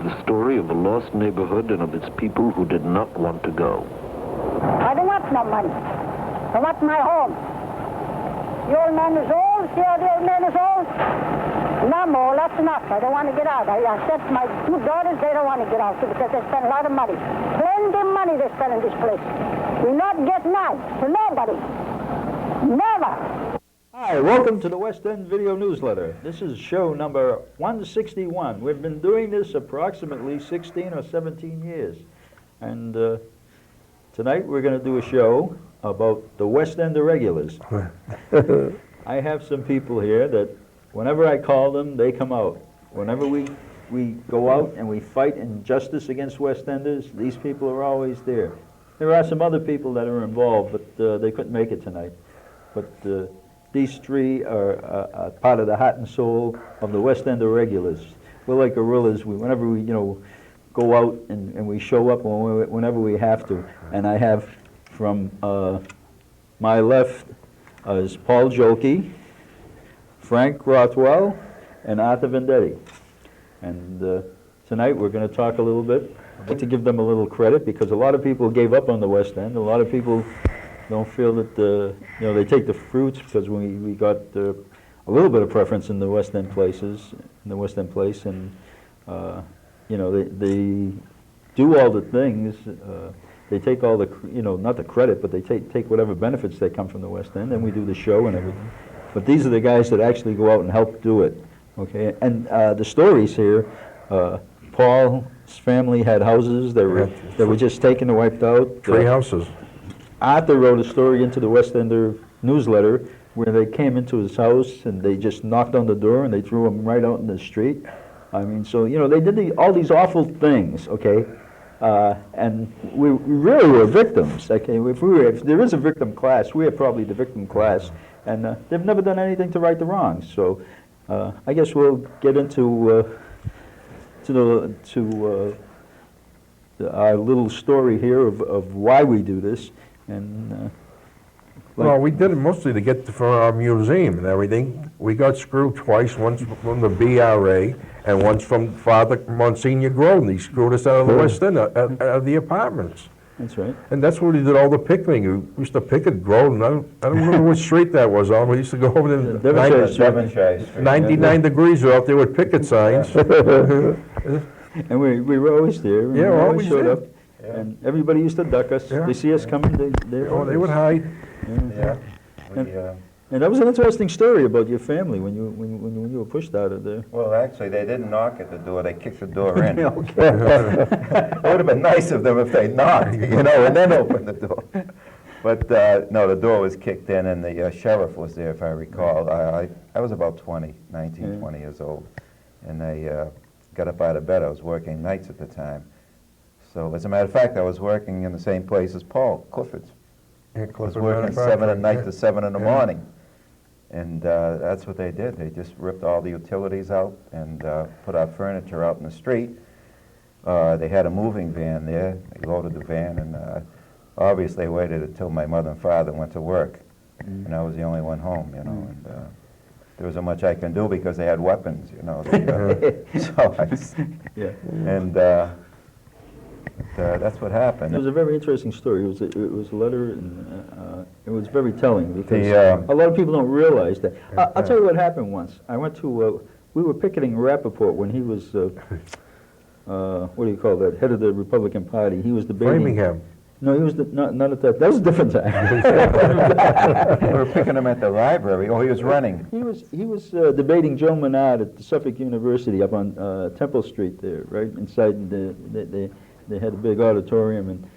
the story of a lost neighborhood and of its people who did not want to go. I don't want no money. I want my home. The old man is old. See how the old man is old? And I'm old. That's enough. I don't want to get out. I said to my two daughters, they don't want to get out too because they spend a lot of money. Plenty of money they spend in this place. We not get none to nobody. Never. Hi, welcome to the West End Video Newsletter. This is show number 161. We've been doing this approximately 16 or 17 years. And tonight we're going to do a show about the West End Irregulars. I have some people here that whenever I call them, they come out. Whenever we go out and we fight injustice against West Enders, these people are always there. There are some other people that are involved, but they couldn't make it tonight. But these three are part of the heart and soul of the West End Irregulars. We're like guerrillas. Whenever we, go out and we show up whenever we have to. And I have from my left is Paul Joltki, Frank Rothwell, and Arthur Vendetti. And tonight we're going to talk a little bit. I'd like to give them a little credit because a lot of people gave up on the West End. A lot of people don't feel that they take the fruits because we got a little bit of preference in the West End places, in the West End place, and they do all the things. They take all the not the credit, but they take whatever benefits that come from the West End, and we do the show and everything. But these are the guys that actually go out and help do it. Okay, and the stories here. Paul's family had houses that were just taken and wiped out. 3 houses. Arthur wrote a story into the West Ender newsletter where they came into his house and they just knocked on the door and they threw him right out in the street. I mean, so, they did all these awful things, okay? And we really were victims, okay? If there is a victim class, we are probably the victim class. And they've never done anything to right the wrongs. So I guess we'll get into our little story here of why we do this. And well, we did it mostly to get for our museum and everything. We got screwed twice, once from the BRA and once from Father Monsignor Groden. He screwed us out of the West End, out of the apartments. That's right. And that's where we did all the picketing. We used to picket Groden. I don't remember which street that was on. We used to go over there. 99 degrees out there with picket signs. And we were always there. Yeah, we always showed did. up. Yeah. And everybody used to duck us. Yeah. They see us coming, they would hide. Yeah. And that was an interesting story about your family when you were pushed out of there. Well, actually, they didn't knock at the door. They kicked the door in. Okay. It would have been nice of them if they knocked, and then opened the door. But no, the door was kicked in, and the sheriff was there, if I recall. I was about 20 years old, and I got up out of bed. I was working nights at the time. So, as a matter of fact, I was working in the same place as Paul, Clifford's. Yeah, I was working 7 at night to 7 in the morning. And that's what they did. They just ripped all the utilities out and put our furniture out in the street. They had a moving van there. They loaded the van, and obviously they waited until my mother and father went to work. And I was the only one home, and there wasn't much I can do because they had weapons, that's what happened. It was a very interesting story. It was a letter, and it was very telling because a lot of people don't realize that. I'll tell you what happened once. I went to, we were picketing Rappaport when he was, what do you call that, head of the Republican Party. He was debating. Framingham. No, he was not at that. That was a different time. We were picking him at the library. Oh, he was running. He was debating Joe Menard at the Suffolk University up on Temple Street there, right inside they had a big auditorium, and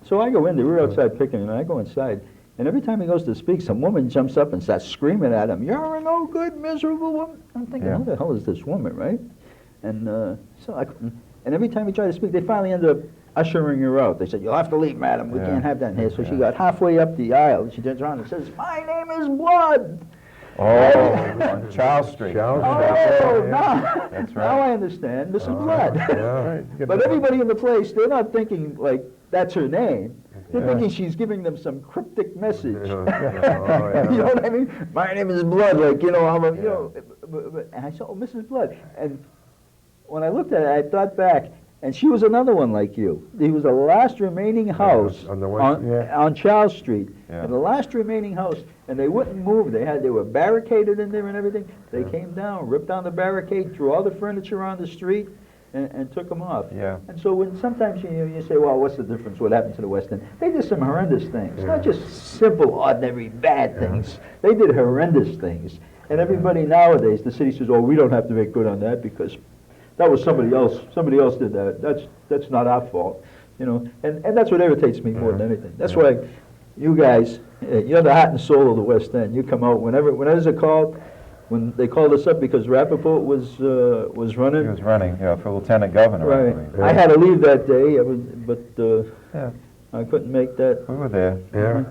so I go in there. We were outside picking, and I go inside. And every time he goes to speak, some woman jumps up and starts screaming at him, "You're a no good, miserable woman." I'm thinking, who the hell is this woman, right? And and every time he tried to speak, they finally ended up ushering her out. They said, "You'll have to leave, madam. We can't have that in here." So she got halfway up the aisle, and she turns around and says, "My name is Blood." Oh, on Charles Street. Now That's right. Now I understand, Mrs. Blood. But everybody in the place, they're not thinking like that's her name. They're thinking she's giving them some cryptic message. You know what I mean? My name is Blood, like, I'm a, and I said, "Oh, Mrs. Blood." And when I looked at it, I thought back, and she was another one like you. He was the last remaining house on the west- on Charles Street. Yeah. And the last remaining house, and they wouldn't move. They were barricaded in there and everything. They came down, ripped down the barricade, threw all the furniture on the street, and took them off. Yeah. And so when sometimes you say, well, what's the difference? What happened to the West End? They did some horrendous things. Not just simple, ordinary, bad things. They did horrendous things. And everybody nowadays, the city says, oh, we don't have to make good on that because that was somebody else. Somebody else did that. That's not our fault. You know, and that's what irritates me more than anything. That's why you guys, you're the heart and soul of the West End. You come out whenever there's a call. When they called us up because Rappaport was running. He was running, for lieutenant governor. Right. I I had to leave that day, but Yeah. I couldn't make that. We were there. Yeah.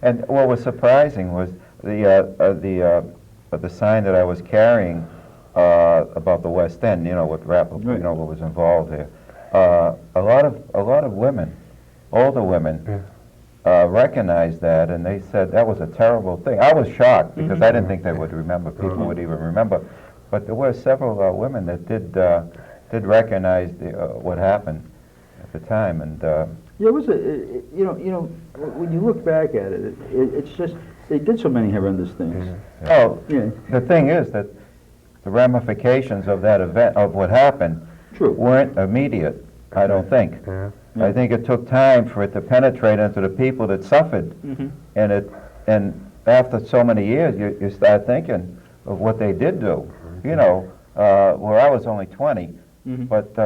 And what was surprising was the sign that I was carrying about the West End, with Rappaport, Right. what was involved there. A lot of women, older women, recognized that, and they said that was a terrible thing. I was shocked because I didn't think they would remember. People would even remember, but there were several women that did recognize what happened at the time, and Yeah, it was when you look back at it, it's just they did so many horrendous things. oh, Yeah. the thing is that the ramifications of that event, of what happened, True. weren't immediate. I don't think. Yeah. I think it took time for it to penetrate into the people that suffered, and after so many years, you start thinking of what they did do. Where I was only 20, but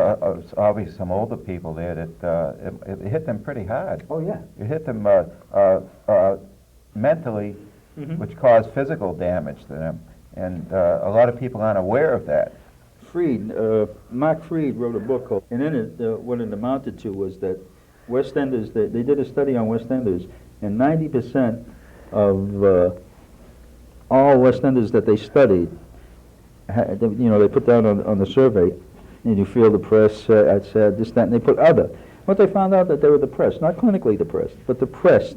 obviously some older people there that it hit them pretty hard. Oh yeah. It hit them mentally, which caused physical damage to them, and a lot of people aren't aware of that. Mark Freed wrote a book called, and in it, what it amounted to was that West Enders, they did a study on West Enders, and 90% of all West Enders that they studied, they put down on the survey, and you feel depressed, sad, this, that, and they put other. What they found out that they were depressed, not clinically depressed, but depressed.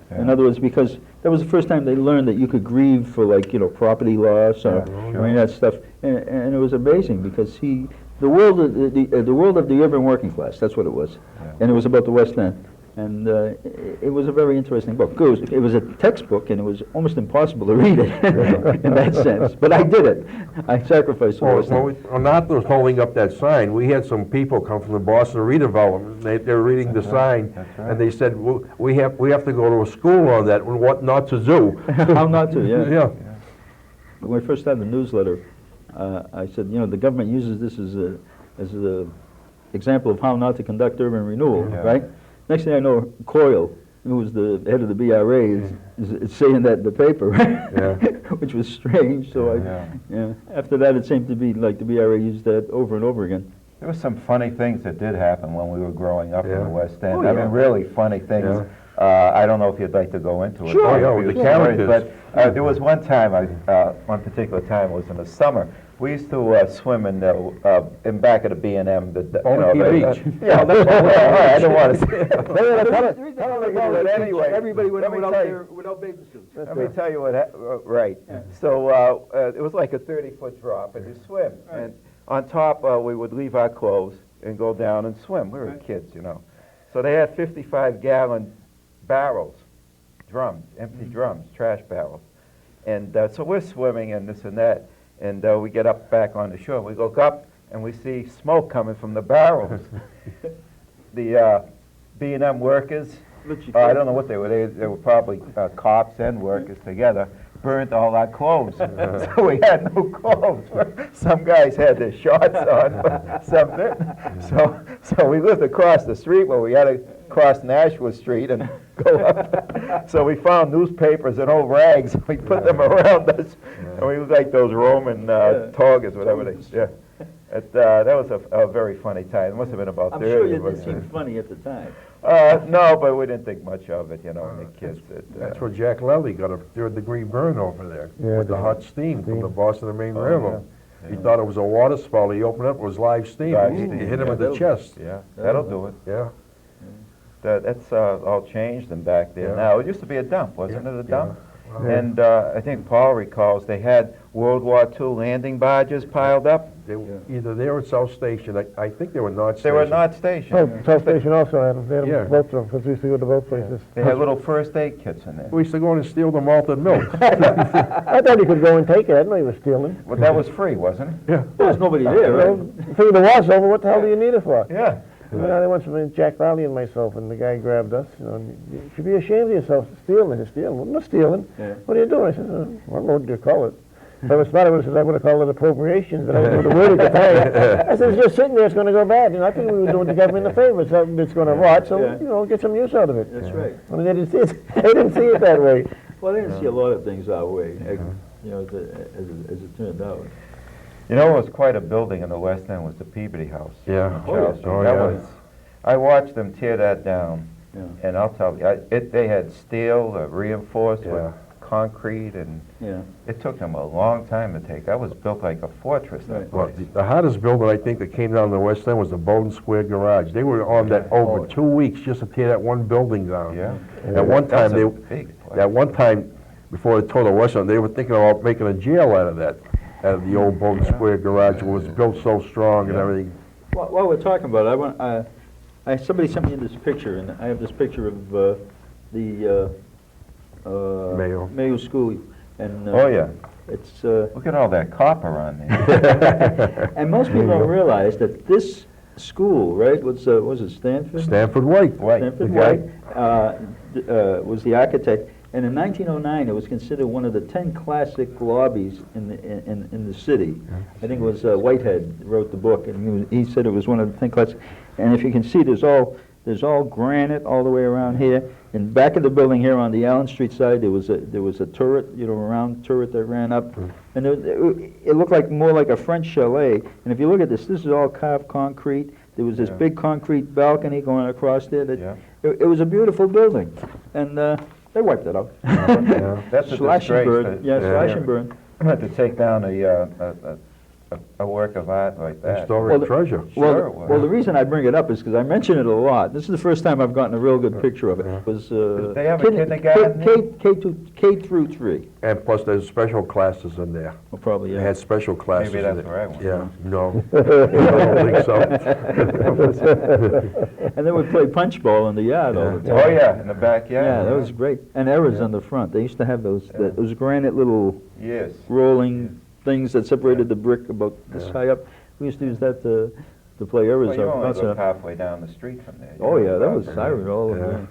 In other words, because that was the first time they learned that you could grieve for property loss or any of that stuff, and it was amazing because the world of the urban working class, that's what it was, and it was about the West End. And it was a very interesting book. It was a textbook, and it was almost impossible to read it in that sense. But I did it. I sacrificed the West End. When Arthur was holding up that sign, we had some people come from the Boston redevelopment. They were reading the sign, and they said, well, we have to go to a school on that, and what not to do. How not to, yeah. Yeah. When I first started the newsletter, I said, the government uses this as a example of how not to conduct urban renewal, right? Next thing I know, Coyle, who was the head of the BRA, is saying that in the paper, which was strange. So after that, it seemed to be like the BRA used that over and over again. There were some funny things that did happen when we were growing up in the West End. Oh, I mean, really funny things. I don't know if you'd like to go into it. Sure. With the characters. But there was one time, one particular time, it was in the summer. We used to swim in back of the B&M. Beach. Yeah, that's I don't want to say it. Anyway, Everybody went let me out tell there without bathing suits. Let me tell you what right. So it was like a 30-foot drop, and you swim. And on top, we would leave our clothes and go down and swim. We were kids, So they had 55-gallon barrels, drums, empty drums, trash barrels. And so we're swimming and this and that. And we get up back on the shore. We look up, and we see smoke coming from the barrels. The B&M workers, I don't know what they were. They were probably cops and workers together, burnt all our clothes. So we had no clothes. Some guys had their shorts on, but some didn't. So we lived across the street where we had to cross Nashua Street and go up. So we found newspapers and old rags, and we put them around us, and we looked like those Roman togas, whatever they. Yeah. That was a very funny time. It must have been about 30. I'm sure it didn't seem funny at the time. No, but we didn't think much of it, the kids. That's where Jack Lely got a third-degree burn over there with the hot steam from the Boston and Maine Railroad. He thought it was a water spout. He opened it, it was live steam. He hit him in the chest. Yeah, that'll do it. Yeah. That's all changed and back there now. It used to be a dump, wasn't it, a dump? And I think Paul recalls they had World War II landing barges piled up. They were either there or South Station. I think they were not They stationed. were not stationed. Oh, South Station also had them. They had Yeah. them both of them, because we used to go to both places. They had little first aid kits in there. We used to go in and steal the malted milk. I thought you could go and take it. I didn't know you were stealing. Well, that was free, wasn't it? Yeah. There's nobody there, right? Figured the war's over, what the hell do you need it for? Yeah. You know, they went from Jack Riley and myself, and the guy grabbed us. You know, you should be ashamed of yourself, stealing. He said, stealing? Well, I'm not stealing. Yeah. What are you doing? I said, well, what would you call it? If I was smart, I would have called it appropriations, but I wouldn't know the word at the time. I said, it's just sitting there, it's going to go bad. You know, I think we were doing the government a favor. It's going to rot, so, Yeah. you know, get some use out of it. That's right. I mean, they didn't see it. They didn't see it that way. Well, they didn't see a lot of things our way, you know, as it turned out. You know, it was quite a building in the West End was the Peabody House. Yeah. Charles. Oh, That yeah. was, I watched them tear that down, Yeah. and I'll tell you, they had steel reinforced Yeah. with concrete, and Yeah. it took them a long time to take. That was built like a fortress, that Right. Well, place. the hardest building I think that came down in the West End was the Bowden Square Garage. They were on that over 2 weeks just to tear that one building down. Yeah. At one That time, was a big place. at one time, before they tore the West End, they were thinking about making a jail out of that, out of the old Bowden Square Garage. It was built so strong and Yeah. everything. While we're talking about it, somebody sent me this picture, and I have this picture of the Mayo School, and Oh, yeah. it's Look at all that copper on there. and most people don't realize that this school, right, was it Stanford? Stanford White. Stanford The guy- White was the architect, and in 1909 it was considered one of the 10 classic lobbies in the city. I think it was Whitehead wrote the book, and he said it was one of the 10 classic. And if you can see, there's all granite all the way around here. And back of the building here on the Allen Street side, there was a turret, you know, a round turret that ran up, and it looked like more like a French chalet. And if you look at this is all carved concrete. There was this big concrete balcony going across there. Yeah. It was a beautiful building, and they wiped it out. Yeah. That's a Slash and disgrace. burn. Yeah, slash and burn. To take down a work of art like that. Historic treasure. Sure it was. Well, the reason I bring it up is because I mention it a lot. This is the first time I've gotten a real good picture of it. It was Did they have a kindergarten K through 3. And plus, there's special classes in there. Well, probably, They yeah. had special classes. Maybe in that's it. where I went. Yeah, no. I don't think so. And they would play punch ball in the yard all the time. Oh, yeah, in the backyard. Yeah, that was great. And errors on the front. They used to have those granite little Yes. rolling things that separated the brick about this high up. We used to use that to play errors Well, you on. only That's look a- halfway down the street from there. Oh, yeah, that was siren all over Yeah. there.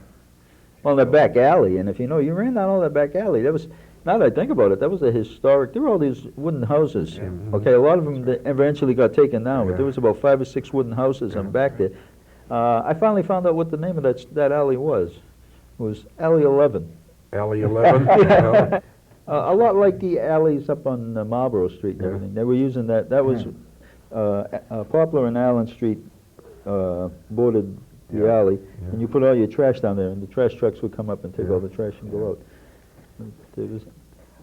Well, that back alley, and if you know, you ran down all that back alley. That was, now that I think about it, that was a historic, there were all these wooden houses. Okay, a lot of them that eventually got taken down, but there was about 5 or 6 wooden houses on back there. I finally found out what the name of that alley was. It was Alley 11. Alley 11. Yeah. A lot like the alleys up on Marlborough Street and everything. They were using that. That was Poplar and Allen Street bordered the alley, and you put all your trash down there, and the trash trucks would come up and take all the trash and go out. It was,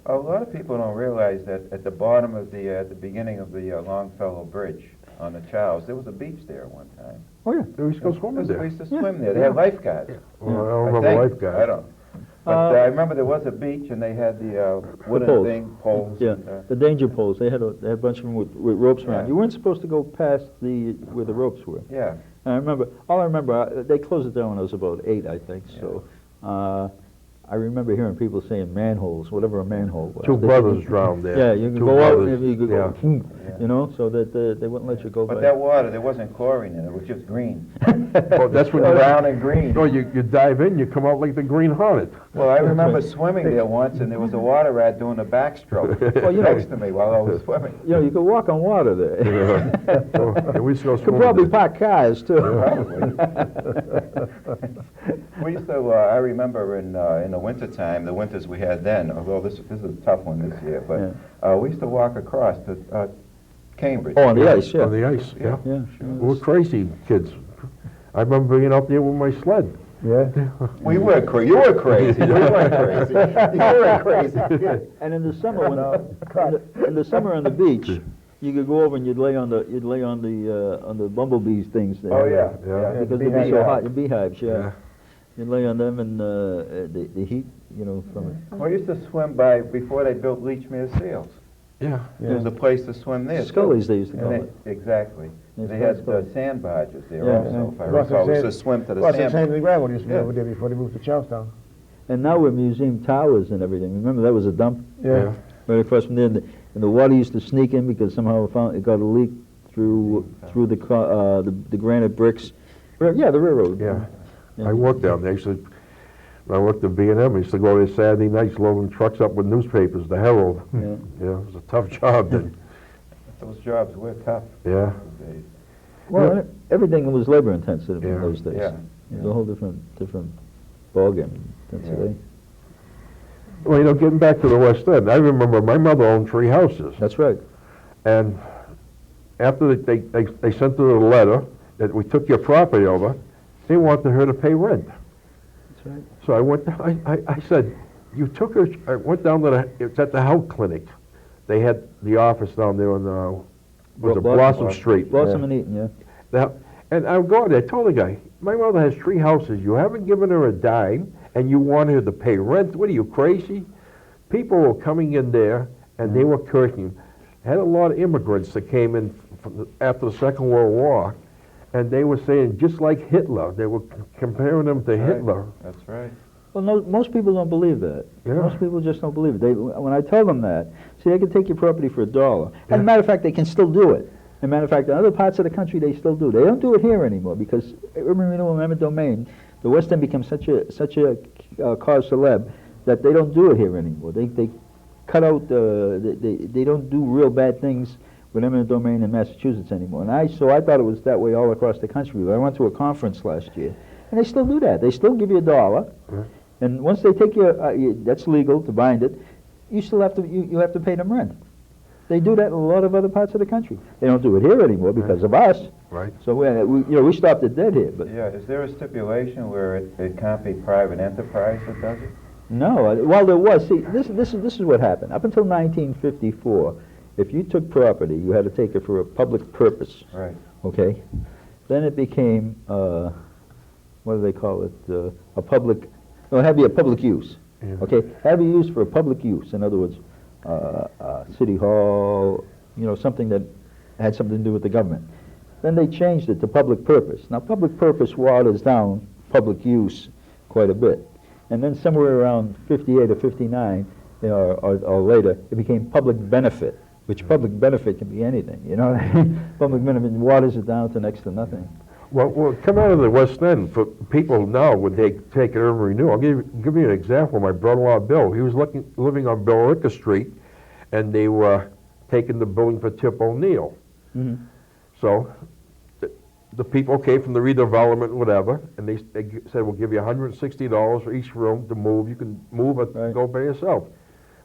A lot of people don't realize that at the bottom of at the beginning of the Longfellow Bridge on the Charles, there was a beach there at one time. oh yeah. We used to go swimming We there. used to swim there. They had lifeguards. Well, I don't I remember think. lifeguard. I don't. But I remember there was a beach, and they had the wooden poles. poles. Yeah, and, the danger poles. They had a bunch of them with ropes around. Yeah. You weren't supposed to go past where the ropes were. yeah. And I remember, they closed it down when I was about 8, I think. So, I remember hearing people saying manholes, whatever a manhole was. Two brothers drowned there. Yeah, you can Two go out, brothers. and you could go, Yeah. you know, so that they wouldn't let you go But by. that water, there wasn't chlorine in it. It was just green. Well, that's when Brown and green. No, you dive in, you come out like the Green Hornet. Well, I remember swimming there once, and there was a water rat doing a backstroke Well, you know- next to me while I was swimming. You know, you could walk on water there. Yeah, we used to go Could swimming probably there. park cars, too. We used to, I remember in the wintertime, the winters we had then, although this is a tough one this year, but we used to walk across to Cambridge. Oh, on the ice, yeah. On the ice, yeah. Yeah. We were crazy kids. I remember being out there with my sled. Yeah. We were crazy. You were crazy. We weren't crazy. You were crazy. And in the summer, in the summer on the beach, you could go over and you'd lay on the bumblebees things there. Oh, yeah. Yeah. Because it'd be so hot, your beehives, yeah. You lay on them and the heat, you know, from it. Well, I used to swim by, before they built Leechmere Seals. Yeah. There was a place to swim there. too. Scullies, they used to And call they- it. Exactly. Yes, They had Scullies. sand barges there Yeah, also, if I Russell recall. We used to said- swim to the Well, the sand. same gravel used to be Yeah. over there before they moved to Charlestown. And now we're museum towers and everything. Remember that was a dump Yeah. right across from there, and the water used to sneak in because somehow it got a leak through the granite bricks. Yeah, the railroad. Yeah. I worked down there. When I worked at V&M, I used to go there Saturday nights loading trucks up with newspapers, the Herald. Yeah. Yeah, it was a tough job then. Those jobs were tough Yeah. those days. Well, everything was labor intensive in Yeah. those days. Yeah. It was a whole different ballgame than Yeah. today. Well, you know, getting back to the West End, I remember my mother owned 3 houses. That's right. And after they sent her a letter that we took your property over, they wanted her to pay rent. That's right. So I went, I said, you took her, I went down to it's at the health clinic. They had the office down there on, was it Blossom Street? Blossom and Eaton, yeah. And I go there, I told the guy, my mother has 3 houses, you haven't given her a dime, and you want her to pay rent? What are you, crazy? People were coming in there, and they were cursing. Had a lot of immigrants that came in after the Second World War, and they were saying, just like Hitler, they were comparing him to Right. Hitler. That's right. Well, no, most people don't believe that. Yeah. Most people just don't believe it. When I tell them that, see, they can take your property for $1. As a matter of fact, they can still do it. As a matter of fact, in other parts of the country, they still do. They don't do it here anymore because urban renewal and eminent domain, the West End becomes such a cause celeb that they don't do it here anymore. They cut out. They don't do real bad things with eminent domain in Massachusetts anymore. And so I thought it was that way all across the country. I went to a conference last year, and they still do that. They still give you $1. And once they take that's legal to bind it. You still have to you have to pay them rent. They do that in a lot of other parts of the country. They don't do it here anymore because of us. Right. So we stopped it dead here. But Yeah, is there a stipulation where it can't be private enterprise that does it? no, well there was. See, this is what happened. Up until 1954, if you took property, you had to take it for a public purpose. Right. Okay. Then it became what do they call it? A public. No, it had to be a public use. Yeah. Okay, it had to be used for a public use. In other words, city hall, something that had something to do with the government. Then they changed it to public purpose. Now, public purpose waters down public use quite a bit. And then somewhere around 58 or 59, or later, it became public benefit, which public benefit can be anything, Public benefit waters it down to next to nothing. Well, come out of the West End, for people now, when they take an urban renewal, I'll give you an example. My brother-in-law, Bill, he was living on Billerica Street, and they were taking the building for Tip O'Neill. Mm-hmm. So the people came from the redevelopment, whatever, and they said, we'll give you $160 for each room to move. You can move or Right. go by yourself.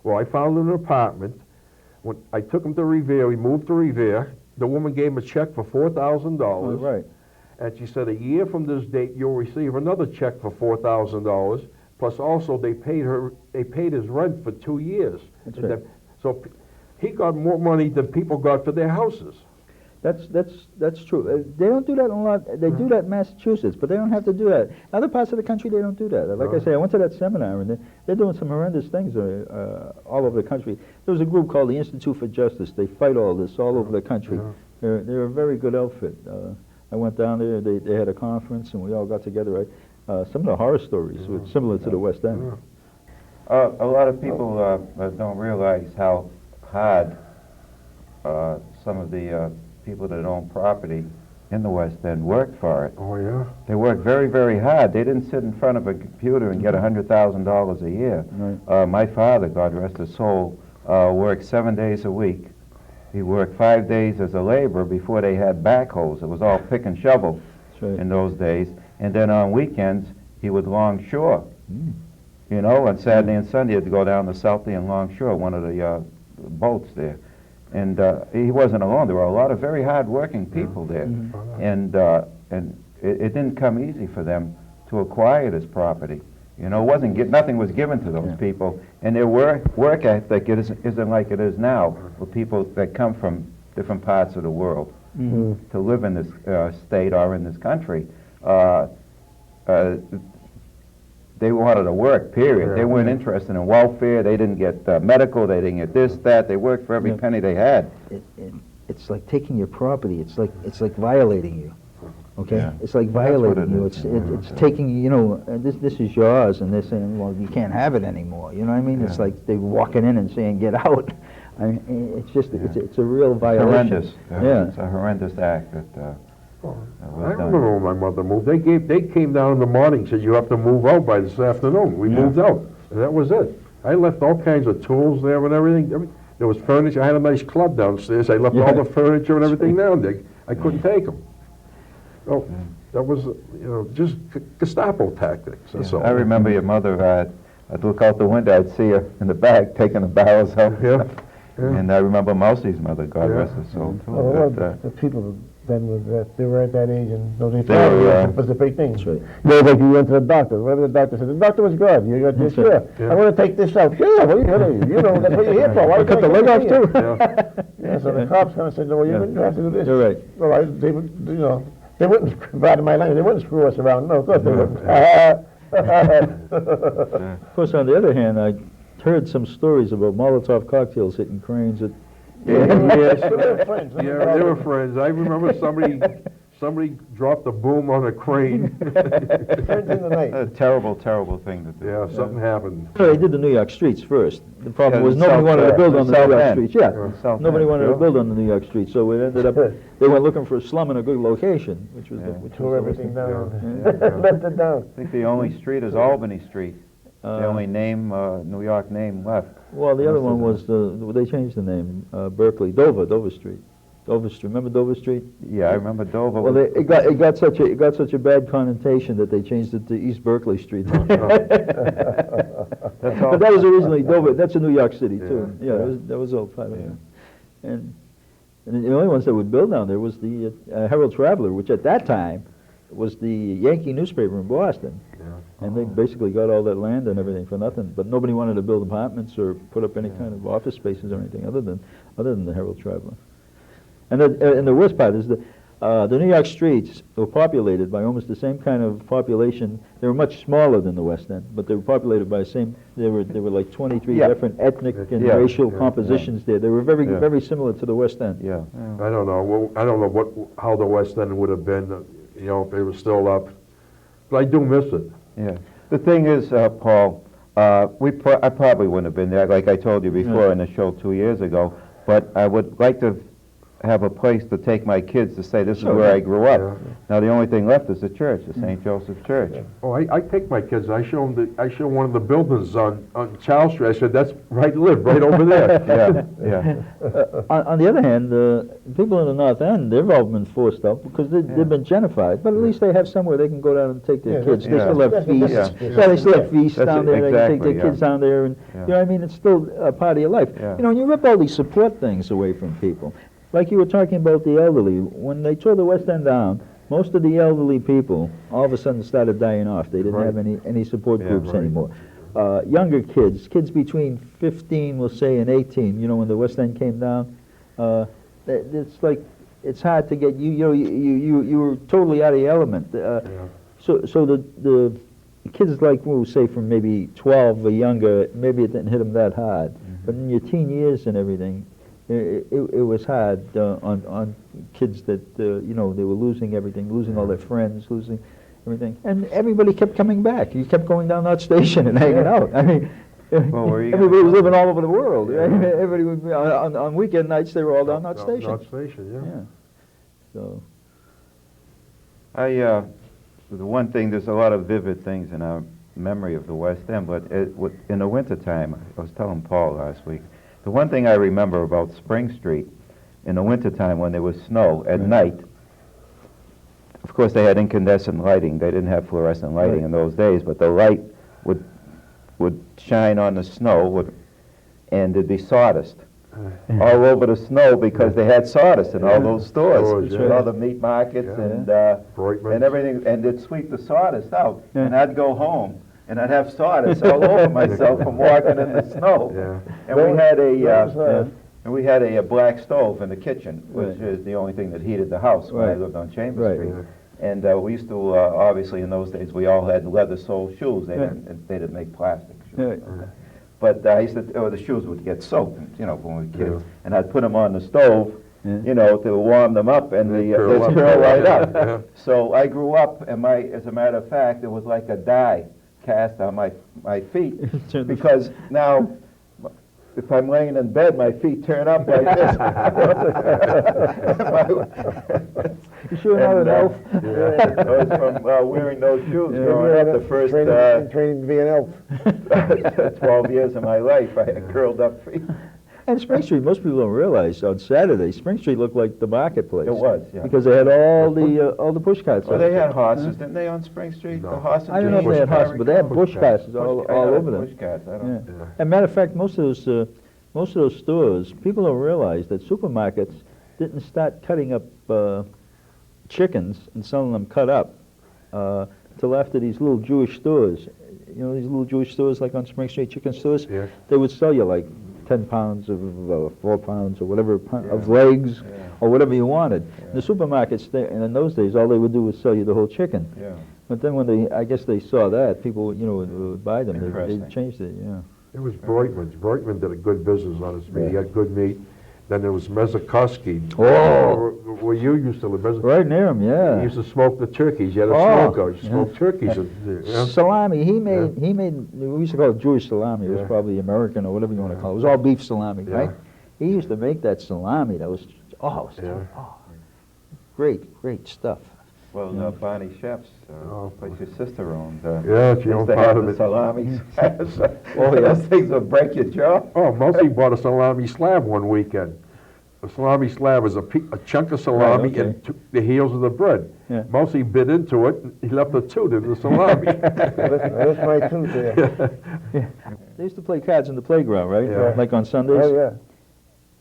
Well, I found an apartment. When I took him to Revere, we moved to Revere. The woman gave him a check for $4,000. Right. And she said, a year from this date, you'll receive another check for $4,000. Plus, also they paid his rent for 2 years. That's And right. so he got more money than people got for their houses. That's true. They don't do that a lot. They do that in Massachusetts, but they don't have to do that. In other parts of the country, they don't do that. Like I say, I went to that seminar, and they're doing some horrendous things all over the country. There was a group called the Institute for Justice. They fight all this all over the country. They're a very good outfit. I went down there. They had a conference, and we all got together. Some of the horror stories were similar to the West End. A lot of people don't realize how hard some of the people that own property in the West End worked for it. Oh, yeah? They worked very, very hard. They didn't sit in front of a computer and get $100,000 a year. Right. My father, God rest his soul, worked 7 days a week. He worked 5 days as a laborer before they had backhoes. It was all pick and shovel Right. in those days. And then on weekends, he would longshore. On Saturday and Sunday, he had to go down to Southie and longshore, one of the boats there. And he wasn't alone. There were a lot of very hard-working people there. And it didn't come easy for them to acquire this property. Nothing was given to those people. And their work ethic isn't like it is now with people that come from different parts of the world to live in this state or in this country. they wanted to work, period. Yeah. They weren't interested in welfare. They didn't get medical. They didn't get this, that. They worked for every penny they had. It's like taking your property. It's like violating you. Okay, Yeah. it's like That's what violating it you. is, It's taking, you know, this is yours, and they're saying, well, you can't have it anymore. You know what I mean? It's like they're walking in and saying, get out. I mean, it's just it's a real violation. Horrendous. Yeah. It's a horrendous act that I was done. remember when my mother moved. They came down in the morning and said, you have to move out by this afternoon. We moved out, and that was it. I left all kinds of tools there and everything. There was furniture. I had a nice club downstairs. I left all the furniture and everything down there. I couldn't take them. Oh, that was, you know, just Gestapo tactics. That's all. I remember your mother, I'd look out the window, I'd see her in the back taking the barrels out. Yeah. And I remember Mousey's mother, God Yeah. rest her soul, too. Well, But, the people then were they were at that age and nobody They were, was a big thing. That's right. You know, like you went to the doctor, whatever the doctor said, the doctor was good. You got this, sure. I want to take this out. Sure, what are you know, that's what you're here for. Why Cut the leg off too. Yeah, so the cops kind of said, no, you wouldn't have to do this. You're right. Well, they would, you know, they wouldn't, pardon my language, they wouldn't screw us around. No, of course they wouldn't. Of course, on the other hand, I heard some stories about Molotov cocktails hitting cranes at. Yes. They were friends. Yeah, they were friends. I remember somebody dropped a boom on a crane. Friends in the night. a terrible, terrible thing to do. Yeah, something happened. They did the New York streets first. The problem Yeah, was the nobody South wanted to End. build The on the South New York End. streets. Yeah, South nobody End, wanted to yeah. build on the New York streets, so it ended up they went looking for a slum in a good location, which was Tore everything down. Yeah. Left it down. I think the only street is Albany Street. The only name, New York name left. Well, the other one was they changed the name, Berkeley, Dover Street. Dover Street. Remember Dover Street? Yeah, I remember Dover. Well, it got such a bad connotation that they changed it to East Berkeley Street. That's all. But that was originally Dover. That's in New York City too. Yeah, that was all part of it. And the only ones that would build down there was the Herald Traveler, which at that time was the Yankee newspaper in Boston. And they basically got all that land and everything for nothing. But nobody wanted to build apartments or put up any kind of office spaces or anything other than the Herald Traveler. And the worst part is the New York streets were populated by almost the same kind of population. They were much smaller than the West End, but they were populated by the same. There were like 23 different ethnic and racial compositions there. They were very similar to the West End. Yeah. I don't know. Well, I don't know how the West End would have been, you know, if it was still up. But I do miss it. Yeah. The thing is, Paul, I probably wouldn't have been there, like I told you before in the show 2 years ago, but I would like to have a place to take my kids to say this is where I grew up. Yeah. Now the only thing left is the church, the St. Joseph Church. Oh, I take my kids. I show one of the buildings on Charles Street. I said, that's right over there. Yeah. On the other hand, people in the North End, they've all been forced out because they've been gentrified. But at least they have somewhere they can go down and take their kids. They still have feasts. Yeah. Yeah, they still have feasts That's down there. They can take exactly, their kids down there, and you know what I mean. It's still a part of your life. Yeah. You know, when you rip all these support things away from people, like you were talking about the elderly, when they tore the West End down, most of the elderly people all of a sudden started dying off. They didn't have any support groups anymore. Younger kids between 15, we'll say, and 18, you know, when the West End came down, it's like, it's hard to get, you were totally out of the element. So the kids like, we'll say from maybe 12 or younger, maybe it didn't hit them that hard. But in your teen years and everything, it was hard on kids that, you know, they were losing everything, losing all their friends, losing everything. And everybody kept coming back. You kept going down that station and hanging out. I mean, everybody was living all over the world. Right? Everybody would be, on weekend nights, they were all down that station. North Station, So. The one thing, there's a lot of vivid things in our memory of the West End, but in the wintertime, I was telling Paul last week, the one thing I remember about Spring Street, in the wintertime when there was snow at night, of course they had incandescent lighting. They didn't have fluorescent lighting in those days, but the light would shine on the snow, and there'd be sawdust all over the snow because they had sawdust in all those stores, all the meat markets and everything, and they'd sweep the sawdust out, and I'd go home. And I'd have sawdust all over myself from walking in the snow. And we had a black stove in the kitchen, which is the only thing that heated the house when I lived on Chambers Street. And we used to, obviously in those days, we all had leather sole shoes. They didn't make plastic shoes. Yeah. But I used to, the shoes would get soaked, you know, when we were kids. And I'd put them on the stove, you know, to warm them up, and they'd curl right up. So I grew up, and as a matter of fact, it was like a die cast on my feet. Because now, if I'm laying in bed, my feet turn up like this. You sure not an elf? I was from wearing those shoes growing up. The first training to be an elf. 12 years of my life, I had curled up feet. And Spring Street, most people don't realize, on Saturday, Spring Street looked like the marketplace. It was, yeah. Because they had all the push carts. Well, they had horses, didn't they, on Spring Street? No. The horse and I don't know if they had carriage? horses, but they had bush carts all over them. Push carts, I don't know. As a matter of fact, most of those stores, people don't realize that supermarkets didn't start cutting up chickens and selling them cut up till after these little Jewish stores. You know, these little Jewish stores like on Spring Street, chicken stores? Yeah. They would sell you like 10 pounds of 4 pounds or whatever of legs or whatever you wanted. The supermarkets, and in those days, all they would do was sell you the whole chicken. Yeah. But then when I guess they saw that, people, you know, would buy them. They Interesting. changed it, yeah. It was Breitman's. Breitman did a good business on his meat. He had good meat. Then there was Mezikoski. Oh. Where you used to live. Right near him, yeah. He used to smoke the turkeys. He had a Oh, smoker. He smoked turkeys. Salami, he made, we used to call it Jewish salami. It was Yeah. probably American or whatever you want to call it. It was all beef salami, right? He used to make that salami. That was, great stuff. Well, Bonnie Chef's, place your sister owned. Yeah, she owned part of it. Salamis. Oh, yeah. Those things will break your jaw. Oh, Mousey bought a salami slab one weekend. A salami slab is a chunk of salami Right, okay. and the heels of the bread. Yeah. Mousey bit into it, and he left a tooth in the salami. That's my tooth there. They used to play cards in the playground, right? Yeah. Like on Sundays. Oh, yeah.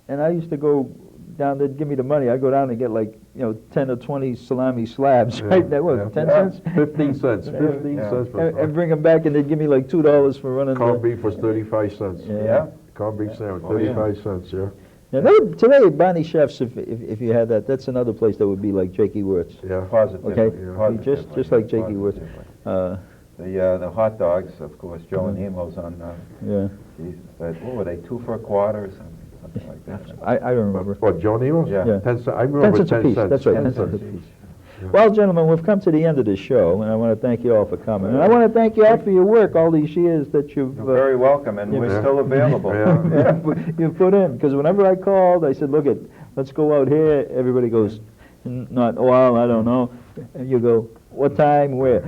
And I used to go down there, give me the money. I'd go down and get like, 10 or 20 salami slabs, right? That was 10 cents? 15 cents. 15 cents for And bring them back, and they'd give me like $2 for running corned beef was 35 cents. Yeah. Corned beef sandwich, Oh, yeah. 35 cents, yeah. Now, today, Bonnie Chefs, if you had that, that's another place that would be like Jakey Wirtz. Yeah. Positively. Okay? Yeah. Positively. Just like Jakey Wirtz. The hot dogs, of course, Joe and Emo's on, Yeah. Jesus, what were they, 2 for a quarter or something like that? I don't remember. What, Joe Nemo's? Yeah. Yeah. 10 cents. I 10 remember cents a 10 piece. cents. That's right, 10 10 cents a cents piece. Well, gentlemen, we've come to the end of this show, and I want to thank you all for coming. And I want to thank you all for your work all these years that you've You're very welcome, and we're still available. Yeah. you put in. Because whenever I called, I said, look, let's go out here. Everybody goes, not, well, I don't know. And you go, what time, where?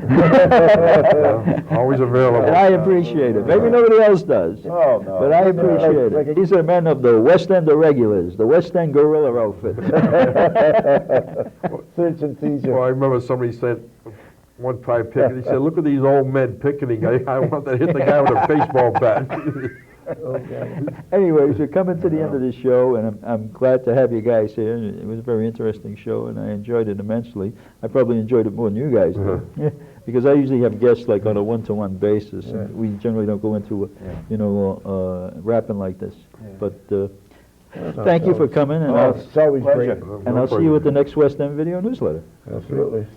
Always available. And I appreciate it. Maybe nobody else does. Oh, no. But I appreciate it. These are men of the West End Irregulars, the West End Guerrilla outfit. Search and seizure. Well, I remember somebody said one time picketing, he said, look at these old men picketing. I want to hit the guy with a baseball bat. Anyways, we're coming to the end of this show, and I'm glad to have you guys here. It was a very interesting show, and I enjoyed it immensely. I probably enjoyed it more than you guys did. Yeah, because I usually have guests like on a one-to-one basis, and we generally don't go into, rapping like this. But thank you for coming, and It's always great. Pleasure. I'll see you at the next West End Video Newsletter. Absolutely.